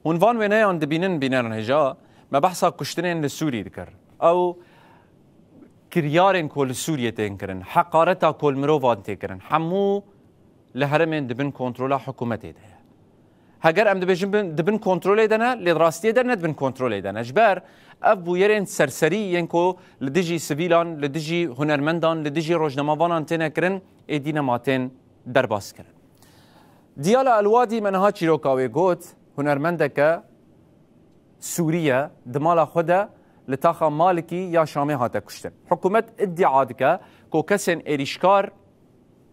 هون فان وينيان دبينن بينان هجا ما بحثا كشتنين لسوري ذكر أو كريارين كل سوريا تنكرن حقارتها كل مروفان تنكرن حمو لهرمين دبن كنترولا حكومتي ده هجر ام دبن كنترول دنا لدراستي دنا دبن كنترول دنا جبر ابو يرين سرسري ينكو لدجي سيفيلان لدجي هنرمندان لدجي روجنامافان تنكرن ادينا ماتن درباس كرن ديالا الوادي منها تشيروكاوي غوت هنرمندك سوريا دمالا خدا لتاخا مالكي يا شامي هاتا كشتن حكومت ادعادك كو كسن اريشكار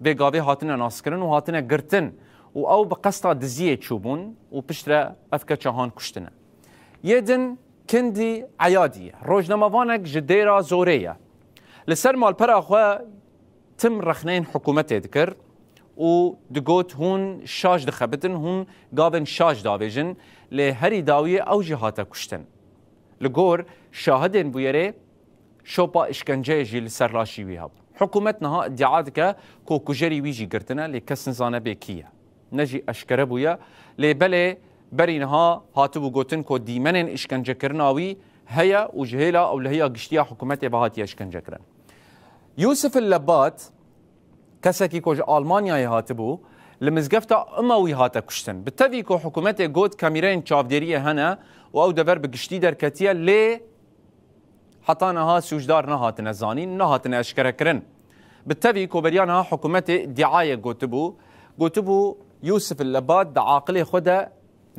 بيغاوي هاتنا ناسكرن وهاتنا قرتن و او بقصتا دزيه تشوبون وبشترا افكا شاهان كشتنا يدن كندي عيادية روجنامافانك جديرة زورية لسر مال برا اخوا تم رخنين حكومتي ذكر و دقوت هون شاج دخبتن هون قابن شاج دابيجن لهري داوية او جهاتا كشتن لقور شاهدين بويري شوبا اشكنجي جي لسر راشي ويهاب حكومتنا ادعادك كو كجري ويجي قرتنا لكسن زانه بكيه نجي اشكره بويا لبلي برينها هاتبو قوتن كو ديمنن اشكنجه كرناوي هيا وجهيلا او لهي قشتيا حكومتي بهاتي اشكنجه كرن يوسف اللبات كسكي كوج المانيا هاتبو لمزقفتا اموي هاتا كشتن بالتالي كو حكومتي قوت كاميرين تشافديريه هنا او دبر بقشتي دركتيه لي حطانها سوجدار نهاتنا زانين نهاتنا اشكره كرن بالتالي كو بريانها حكومتي دعايه قوتبو يوسف اللبات دا عاقلي خدا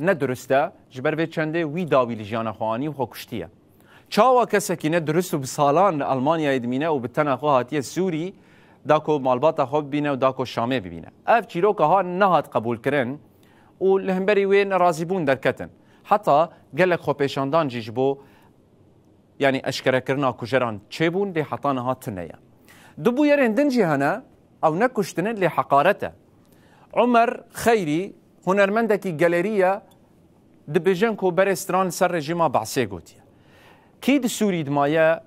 ندرسته جبر بيت چنده وي داوي لجيانا خواني وخو كشتيه چاوا كسكي ندرسو بسالان المانيا يدمينه وبتنا خو هاتيه سوري داكو مالباتا خو بينه وداكو شامي ببينه اف چيروكا ها نهات قبول كرن ولهمبري وين رازيبون دركتن حتى قال لك خو بيشاندان جيجبو يعني اشكره كرنا كجران تشيبون دي حطانا هاتنيا دبو يرين دنجي هنا او نكشتن لي حقارته عمر خيري هنرمندكي جاليريا دبيجنكو برستران سر رجيما بعسي قوتيا كيد سوري دمايا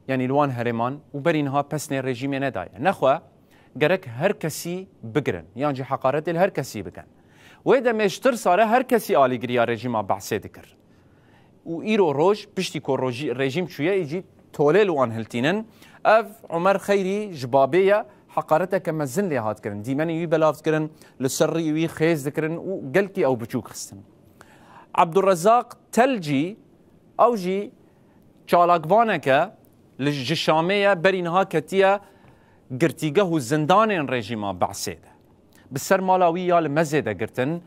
يعني الوان هرمان وبرينها بسني الرجيم ندايا نخوا جرك هر كسي بقرن يعني حقارتي الهر كسي بقن وإذا مشتر صار هر كسي آلي قريا رجيما بعسي ذكر وإيرو روج بشتي كو رجيم شوية يجي تولي الوان هلتينن اف عمر خيري جبابية حقارتها كما زن لي هات كرن ديماني وي بلاف كرن لسري وي خيز ذكرن وقلكي او بچوك خستن عبد الرزاق تلجي او جي چالاقوانك للجشامية برينها كتيا قرتيقه والزندانين ريجيما بعسيده بالسر مالاوية لمزيده قرتن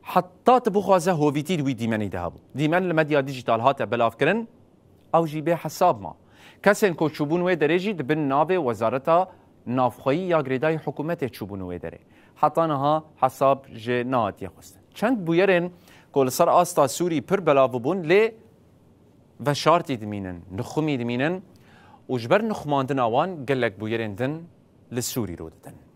حتى تبخوازه هوفيتيد وي ديماني دهابو ديمان لمديا ديجيتال هات بلاف كرن او جي بي حساب ما كسن كو تشوبون وي دريجي دبن نابي وزارتها نافخویی یا گریدای حکومت چوبونوی داره حتانها حساب جنات یخستن چند بویرن کل سر آستا سوری پر بلا ببون لی و شارتی دمینن نخمی دمینن و جبر نخماندن آوان گلک بویرن دن لسوری رو دن